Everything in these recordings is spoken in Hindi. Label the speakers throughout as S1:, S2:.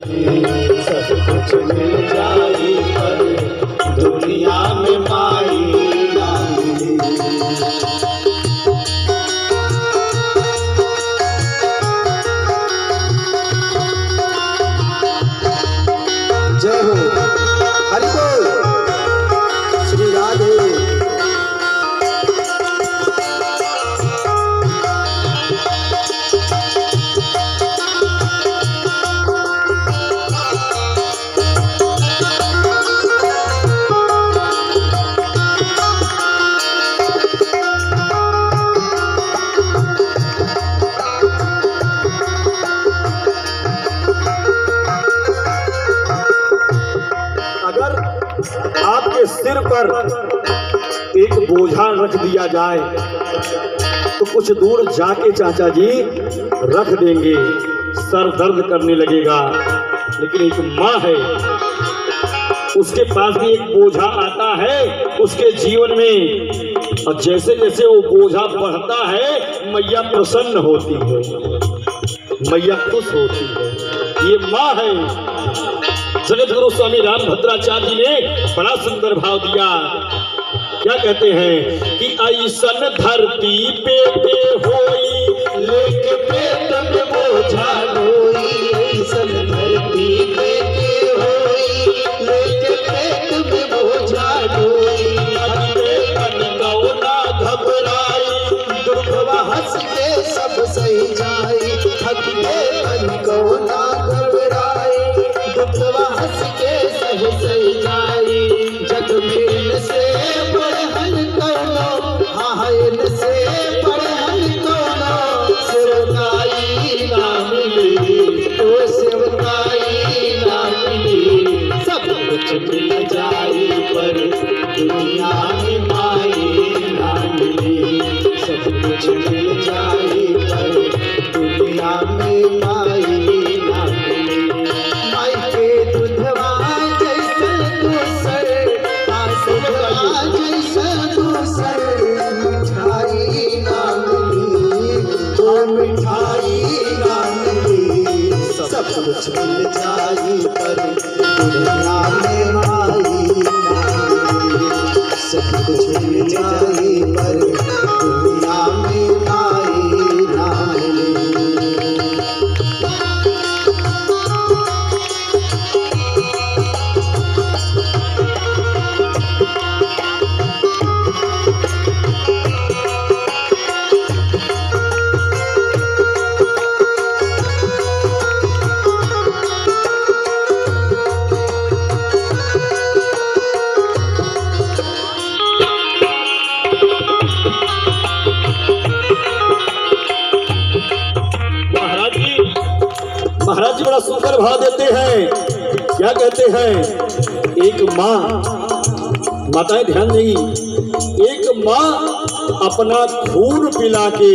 S1: सब कुछ मिल जाई पर दुनिया में माई ना मिली। जय हो हरि बोल श्री राधे। आपके सिर पर एक बोझा रख दिया जाए तो कुछ दूर जाके चाचा जी रख देंगे, सर दर्द करने लगेगा। लेकिन एक माँ है, उसके पास भी एक बोझा आता है उसके जीवन में, और जैसे जैसे वो बोझा बढ़ता है मैया प्रसन्न होती है, मैया खुश होती है। ये माँ है। जगत गुरु स्वामी रामभद्राचार्य जी ने बड़ा सुंदर भाव दिया। क्या कहते हैं कि ऐसन धरती पे होई लेके पेट में बोझा ढोई। ऐसन धरती पे होई लेके पेट में बोझा ढोई। ना घबराई दुर्गवा हंस के सब सही जाई। थकते मन को ना घबराई दुर्गवा हंस के सब सही जाई। जग में से बढ़हन कौनो हायन से बढ़हन कौनो सेवकाई ना मिली तो सेवकाई ना मिली। सब कुछ मिल जाई पर दुनिया में माई ना मिली। सब कुछ मिल जाई पर दुनिया में माई ना मिली। माई के दूधवा जैसन दूसर आसुधवा जैसन दूसर मिठाई ना मिली तो मिठाई ना मिली। सब कुछ मिल जाई पर दुनिया में माई ना मिली। सब कुछ मिल जाई पर दुनिया में माई ना मिली। महाराज जी बड़ा सुंदर भाव देते हैं। क्या कहते हैं? एक माँ, माताएं ध्यान देंगी, एक माँ अपना खून पिला के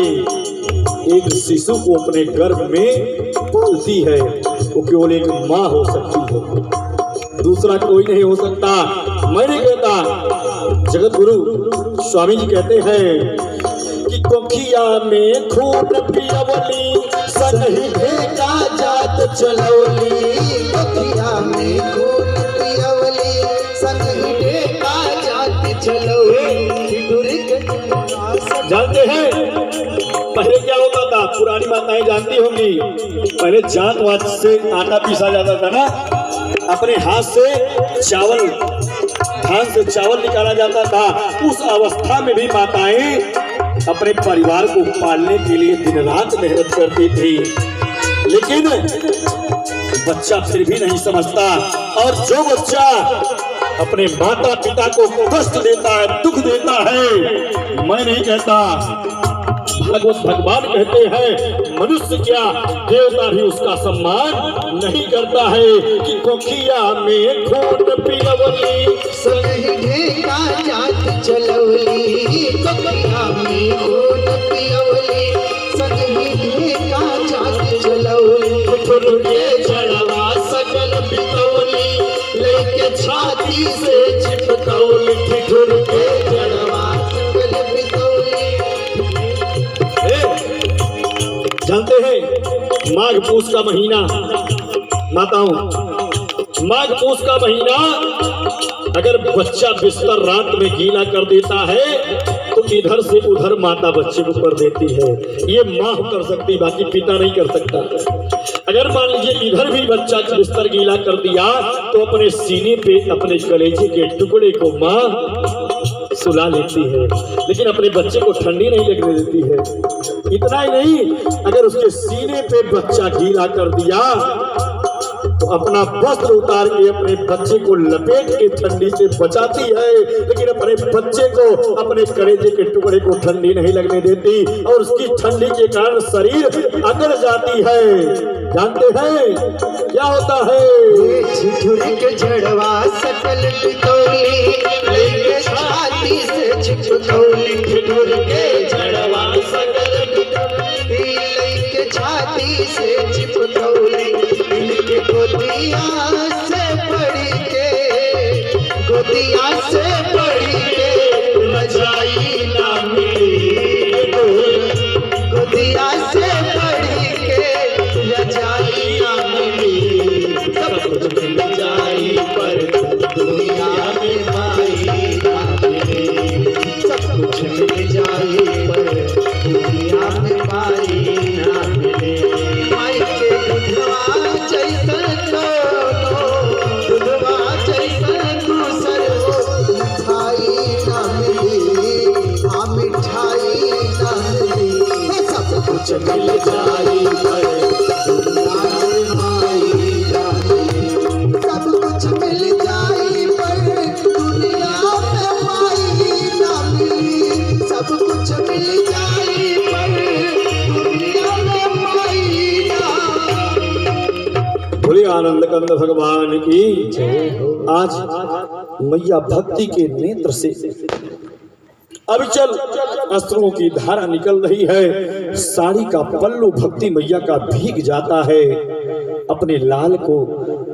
S1: एक शिशु को अपने गर्भ में पालती है। वो केवल एक माँ हो सकती है, दूसरा कोई नहीं हो सकता। मैं नहीं कहता, जगत गुरु स्वामी जी कहते हैं कि कोखिया में खून पियवली सनही भेका जात चलौली। कोखिया में खून पियवली सनही भेका जात चलौली। जानते हैं पहले क्या होता था? पुरानी माताएं जानती होंगी, पहले जांत वात से आटा पीसा जाता था ना, अपने हाथ से चावल, धान से चावल निकाला जाता था। उस अवस्था में भी माताएं अपने परिवार को पालने के लिए दिन रात मेहनत करती थी। लेकिन बच्चा फिर भी नहीं समझता, और जो बच्चा अपने माता पिता को कष्ट देता है, दुख देता है, मैं नहीं कहता, भागवत भगवान कहते हैं मनुष्य क्या देवता भी उसका सम्मान नहीं करता है। कि कोखिया में खून पियवली सनही भेका जात चलौली। कोखिया में खून पियवली सनही भेका जात चलौली। ठुठुर के जड़वा सकल बितौली लेके छाती से चिपकौली। ठुठुर के जड़वा सकल बितौली। जानते हैं माघ पूस का महीना माताओं, माघ पूस का महीना अगर बच्चा बिस्तर रात में गीला कर देता है तो इधर से उधर माता बच्चे को कर देती है। ये माँ कर सकती, बाकी पिता नहीं कर सकता। अगर मान लीजिए इधर भी बच्चा बिस्तर गीला कर दिया तो अपने सीने पे अपने कलेजे के टुकड़े को माँ सुला लेती है, लेकिन अपने बच्चे को ठंडी नहीं लगने देती है। इतना ही नहीं, अगर उसके सीने पे बच्चा गीला कर दिया तो अपना वस्त्र उतार के अपने बच्चे को लपेट के ठंडी से बचाती है, लेकिन अपने बच्चे को अपने कलेजे के टुकड़े को ठंडी नहीं लगने देती और उसकी ठंडी के कारण शरीर अकड़ जाती है। जानते हैं क्या होता है?
S2: के झड़वा सकल बितौली लेके छाती से चिपकौली, ठिठुर के झड़वा सकल बितौली लेके छाती से चिपकौली, इनके गोदिया से पड़ी के, गोदिया से पड़ी के रजाई ना मिली, गोदिया से पड़ी के रजाई ना मिली, सब कुछ मिल जाई पर दुनिया में माई ना मिली, सब कुछ मिल जाई पर दुनिया में माई ना मिले। माई के दुधवा जैसन दोनों, दुधवा जैसन दूसर हो, मिठाई ना मिली, हाँ मिठाई ना मिली, सब कुछ मिल जाई पर दुनिया में माई ना मिली, सब कुछ मिल जाई पर दुनिया में माई ना मिली, सब कुछ मिल जाई पर दुनिया में माई ना।
S1: बोले आनंद कंद भगवान की आज मैया भक्ति के नेत्र से अविचल अस्त्रों की धारा निकल रही है। साड़ी का पल्लू भक्ति मैया का भीग जाता है। अपने लाल को,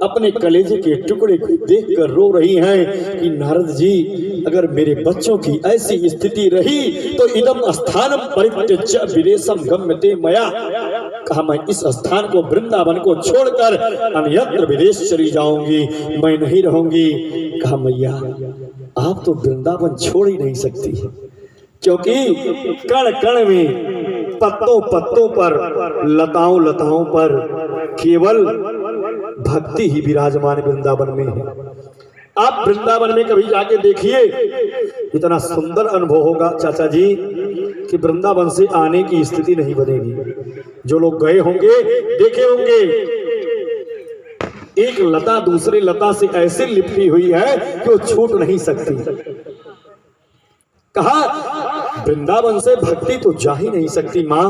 S1: अपने कलेजे के टुकड़े को देखकर रो रही हैं कि नारद जी, अगर मेरे बच्चों की ऐसी स्थिति रही तो इदम स्थानम परित्यज्य विदेशम गम्यते मया। कहा मैं इस स्थान को, वृंदावन को छोड़कर अन्यत्र विदेश चली जाऊंगी, मैं नहीं रहूंगी। कहा मैया आप तो वृंदावन छोड़ ही नहीं सकती, क्योंकि कण कण में, पत्तों पत्तों पर, लताओं लताओं पर केवल भक्ति ही विराजमान वृंदावन में है। आप वृंदावन में कभी जाके देखिए, इतना सुंदर अनुभव होगा चाचा जी कि वृंदावन से आने की स्थिति नहीं बनेगी। जो लोग गए होंगे देखे होंगे, एक लता दूसरे लता से ऐसे लिपटी हुई है कि वो छूट नहीं सकती। कहा वृंदावन से भक्ति तो जा ही नहीं सकती माँ,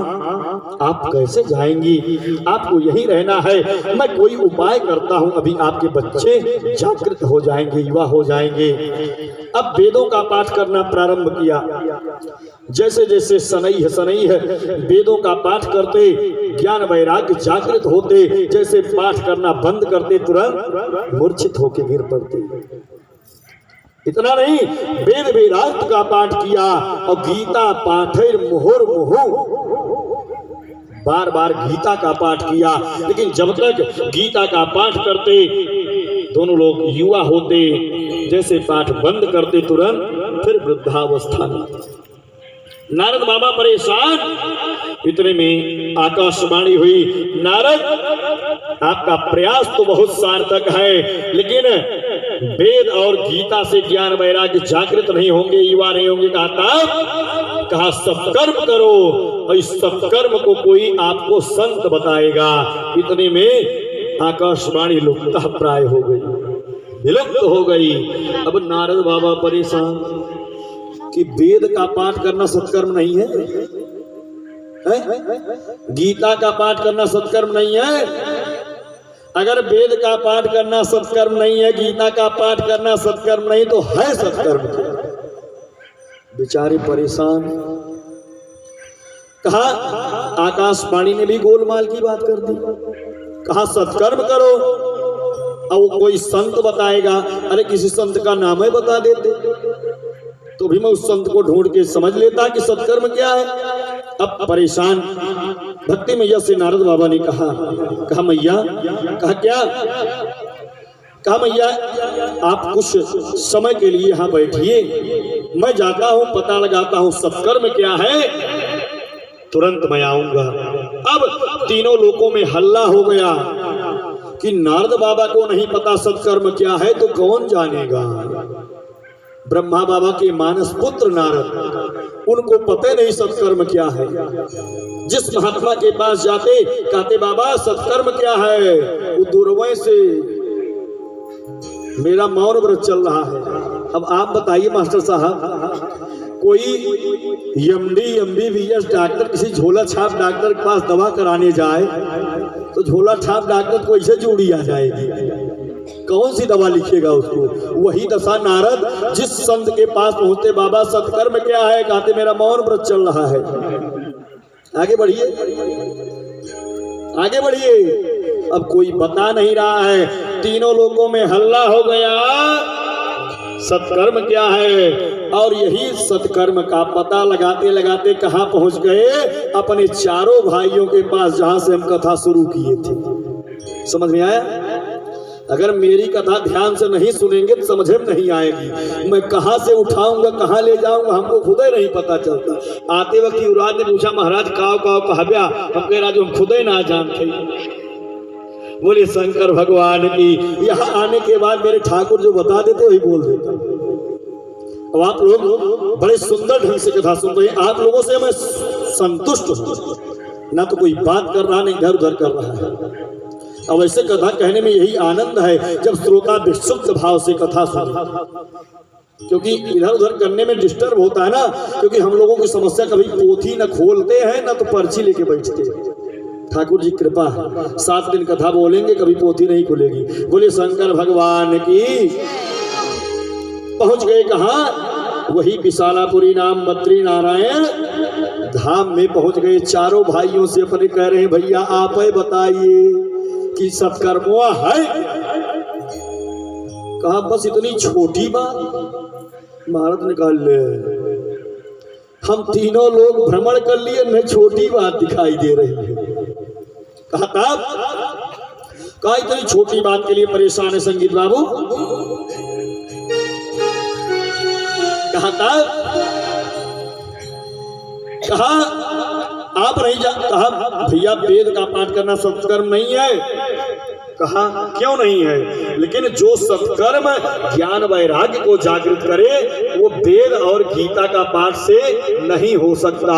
S1: आप कैसे जाएंगी? आपको यही रहना है। मैं कोई उपाय करता हूँ, अभी आपके बच्चे जागृत हो जाएंगे, युवा हो जाएंगे। अब वेदों का पाठ करना प्रारंभ किया। जैसे जैसे सनई है वेदों का पाठ करते, ज्ञान वैराग्य जागृत होते, जैसे पाठ करना बंद करते तुरंत मूर्छित होकर गिर पड़ते। इतना नहीं, वेद वेदांत का पाठ किया और गीता पाठेर मुहुर मुहु, बार बार गीता का पाठ किया। लेकिन जब तक गीता का पाठ करते दोनों लोग युवा होते, जैसे पाठ बंद करते तुरंत फिर वृद्धावस्था में। नारद बाबा परेशान। इतने में आकाशवाणी हुई, नारद आपका प्रयास तो बहुत सार्थक है, लेकिन वेद और गीता से ज्ञान वैराग्य जागृत नहीं होंगे, युवा नहीं होंगे। कहा सत्कर्म करो, और इस सत्कर्म को कोई आपको संत बताएगा। इतने में आकाशवाणी लुप्त प्राय हो गई, विलुप्त हो गई। अब नारद बाबा परेशान कि वेद का पाठ करना सत्कर्म नहीं है, गीता का पाठ करना सत्कर्म नहीं है। अगर वेद का पाठ करना सत्कर्म नहीं है, गीता का पाठ करना सत्कर्म नहीं, तो है सत्कर्म? बेचारे परेशान। कहा आकाशवाणी ने भी गोलमाल की बात कर दी। कहा सत्कर्म करो, अब कोई संत बताएगा। अरे किसी संत का नाम है बता देते तो भी मैं उस संत को ढूंढ के समझ लेता कि सत्कर्म क्या है। अब परेशान भक्ति मैया से नारद बाबा ने कहा मैया, कहा क्या? कहा मैया आप कुछ समय के लिए यहाँ बैठिए, मैं जाता हूँ पता लगाता हूँ सत्कर्म क्या है, तुरंत मैं आऊंगा। अब तीनों लोगों में हल्ला हो गया कि नारद बाबा को नहीं पता सत्कर्म क्या है तो कौन जानेगा। ब्रह्मा बाबा के मानस पुत्र नारद, उनको पता नहीं सत्कर्म क्या है। जिस महात्मा के पास जाते कहते बाबा सत्कर्म क्या है, वो दूरवय से मेरा मौन व्रत चल रहा है। अब आप बताइए मास्टर साहब, कोई एमडी MBBS डॉक्टर किसी झोला छाप डॉक्टर के पास दवा कराने जाए तो झोला छाप डॉक्टर को ऐसे जोड़ी आ जाएगी, कौन सी दवा लिखेगा उसको। वही दशा नारद जिस संत के पास पहुंचते बाबा सत्कर्म क्या है, कहते मेरा मौन व्रत चल रहा है। आगे बढ़िए, आगे बढ़िए। अब कोई बता नहीं रहा है, तीनों लोगों में हल्ला हो गया सत्कर्म क्या है। और यही सत्कर्म का पता लगाते लगाते कहाँ पहुंच गए, अपने चारों भाइयों के पास जहां से हम कथा शुरू किए थे। समझ में आया? अगर मेरी कथा ध्यान से नहीं सुनेंगे तो समझ में नहीं आएगी। मैं कहाँ से उठाऊंगा कहाँ ले जाऊंगा हमको खुद ही नहीं पता चलता। आते वक्त युवराज ने पूछा महाराज काव काव कहब्या, हम कह राजू हम खुद ही ना जानते। बोले शंकर भगवान की। यहाँ आने के बाद मेरे ठाकुर जो बता देते वही बोल देता। अब आप लोग बड़े सुंदर ढंग से कथा सुन रहे हैं, आप लोगों से मैं संतुष्ट हूँ, ना तो कोई बात कर रहा नहीं इधर उधर कर रहा है। अब ऐसे कथा कहने में यही आनंद है जब श्रोता विशुद्ध भाव से कथा सुने, क्योंकि इधर उधर करने में डिस्टर्ब होता है ना। क्योंकि हम लोगों की समस्या कभी पोथी न खोलते हैं ना तो पर्ची लेके बैठते हैं। ठाकुर जी कृपा है, 7 दिन कथा बोलेंगे कभी पोथी नहीं खुलेगी। बोले शंकर भगवान की। पहुंच गए कहाँ, वही विशालापुरी नाम बद्री नारायण धाम में पहुंच गए। चारों भाइयों से अपने कह रहे हैं भैया आप ही बताइए कि सत्कर्मवा है। कहा बस इतनी छोटी बात। महाराज ने कहा ले हम तीनों लोग भ्रमण कर लिए, मैं छोटी बात दिखाई दे रही है। कहा तब, कहा इतनी छोटी बात के लिए परेशान है संगीत बाबू। कहा तब, कहा आप नहीं जा, कहा भैया वेद का पाठ करना सत्कर्म नहीं है। कहा क्यों नहीं है, लेकिन जो सत्कर्म ज्ञान वैराग्य को जागृत करे वो वेद और गीता का पाठ से नहीं हो सकता।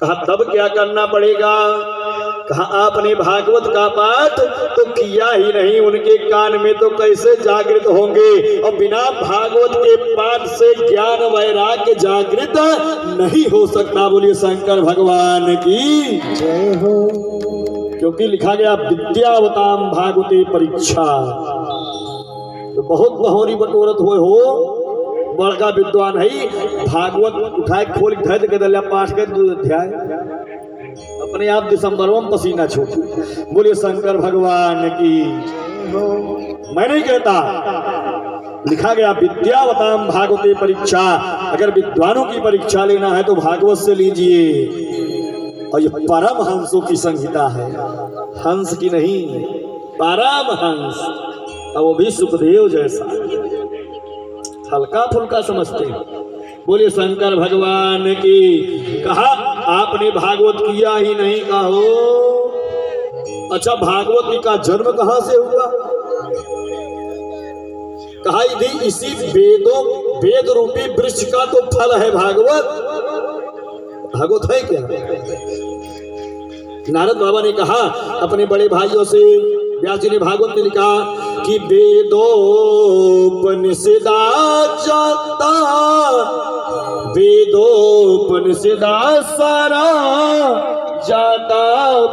S1: कहा तब क्या करना पड़ेगा। कहा आपने भागवत का पाठ तो किया ही नहीं, उनके कान में तो कैसे जागृत होंगे। और बिना भागवत के पाठ से ज्ञान वैराग्य जागृत नहीं हो सकता। बोलिए शंकर भगवान की जय हो। क्योंकि लिखा गया विद्यावताम भागवते परीक्षा। तो बहुत बहोरी बटोरत हो बड़का विद्वान है, भागवत उठाए खोल धैर्य के दलिया पाठ के अध्याय अपने आप दिसंबर में पसीना छूटे। बोले शंकर भगवान की। मैं नहीं कहता, लिखा गया विद्यावताम भागवते परीक्षा। अगर विद्वानों की परीक्षा लेना है तो भागवत से लीजिए। और ये परम हंसों की संहिता है, हंस की नहीं, परम हंस। और वो भी सुखदेव जैसा, हल्का फुल्का समझते हैं। बोले शंकर भगवान की। कहा आपने भागवत किया ही नहीं। कहो अच्छा भागवत का जन्म कहां से हुआ। कहा यदि इसी वेद रूपी वृक्ष का तो फल है भागवत। भागवत है क्या। नारद बाबा ने कहा अपने बड़े भाइयों से, व्यास जी ने भागवत में लिखा कि वेदोपनिषदा जाता, वेदोपनिषदा सारा जाता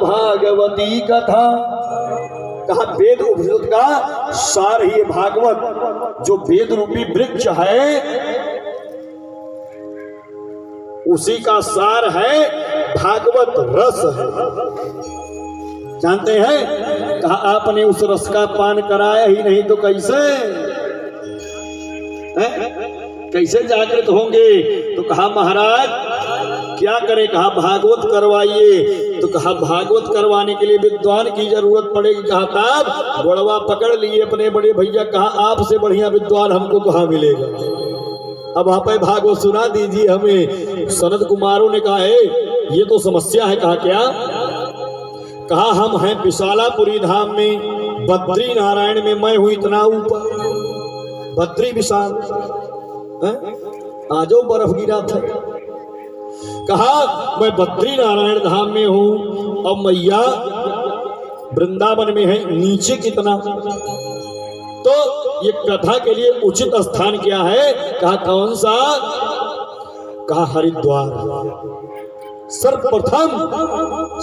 S1: भागवती कथा। कहा वेद उपनिषद का सार ही भागवत, जो वेद रूपी वृक्ष है उसी का सार है भागवत रस है। जानते हैं, कहा आपने उस रस का पान कराया ही नहीं तो कैसे कैसे जागृत होंगे। तो कहा महाराज क्या करे? कहा भागवत करवाइए। तो कहा भागवत करवाने के लिए विद्वान की जरूरत पड़ेगी। कहा तब गोड़वा पकड़ लिए अपने बड़े भैया। कहा आपसे बढ़िया विद्वान हमको कहाँ मिलेगा? अब आप भागवत सुना दीजिए हमें। सनत कुमारों ने कहा है ये तो समस्या है। कहा क्या? कहा हम हैं विशालापुरी धाम में, बद्री नारायण में मैं हूं इतना ऊपर, बद्री विशाल आ जाओ बर्फ गिरा था। कहा मैं बद्री नारायण धाम में हूं और मैया वृंदावन में है नीचे कितना। तो ये कथा के लिए उचित स्थान क्या है? कहा कौन सा? कहा हरिद्वार। सर्वप्रथम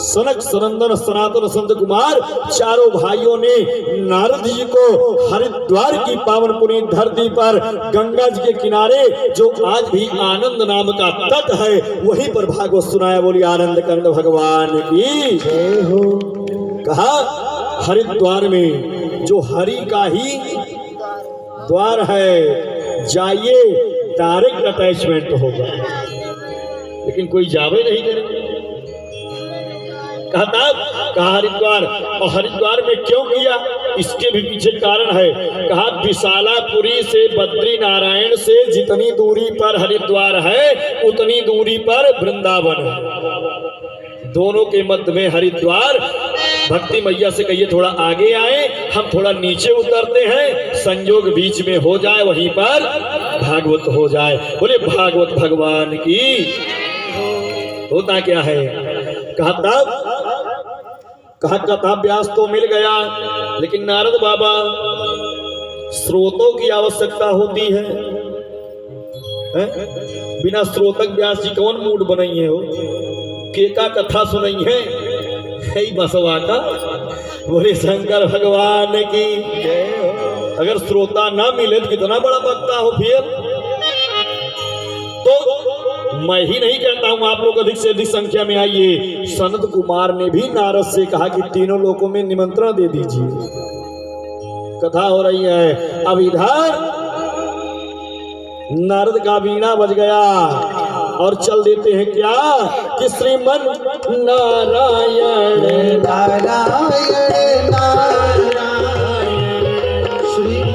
S1: सनक सनंदन सनातन संत कुमार चारों भाइयों ने नारद जी को हरिद्वार की पावन पुनीत धरती पर गंगा जी के किनारे जो आज भी आनंद नाम का तट है वहीं पर भागवत सुनाया। बोली आनंद कंद भगवान की जय हो। कहा हरिद्वार में जो हरि का ही द्वार है, जाइए डायरेक्ट अटैचमेंट होगा, लेकिन कोई जावे नहीं करेगा। कहा हरिद्वार। और हरिद्वार में क्यों किया? इसके भी पीछे कारण है। कहा विशालापुरी से बद्री नारायण से जितनी दूरी पर हरिद्वार है उतनी दूरी पर वृंदावन है। दोनों के मध्य में हरिद्वार। भक्ति मैया से कहिए थोड़ा आगे आए, हम थोड़ा नीचे उतरते हैं, संयोग बीच में हो जाए, वहीं पर भागवत हो जाए। बोले भागवत भगवान की। होता क्या है? कहा तब कहा कथा व्यास तो मिल गया, लेकिन नारद बाबा स्रोतों की आवश्यकता होती है, बिना स्रोतक व्यास जी कौन मूड बनाई है? हो केका कथा सुनाई है बसवा का। बोले शंकर भगवान की। अगर श्रोता ना मिले तो कितना बड़ा वक्ता हो फिर। तो मैं ही नहीं कहता हूं, आप लोग अधिक से अधिक संख्या में आइए। सनत कुमार ने भी नारद से कहा कि तीनों लोकों में निमंत्रण दे दीजिए, कथा हो रही है। अब इधर नारद का वीणा बज गया और चल देते हैं क्या कि श्रीमन नारायण
S2: नारायण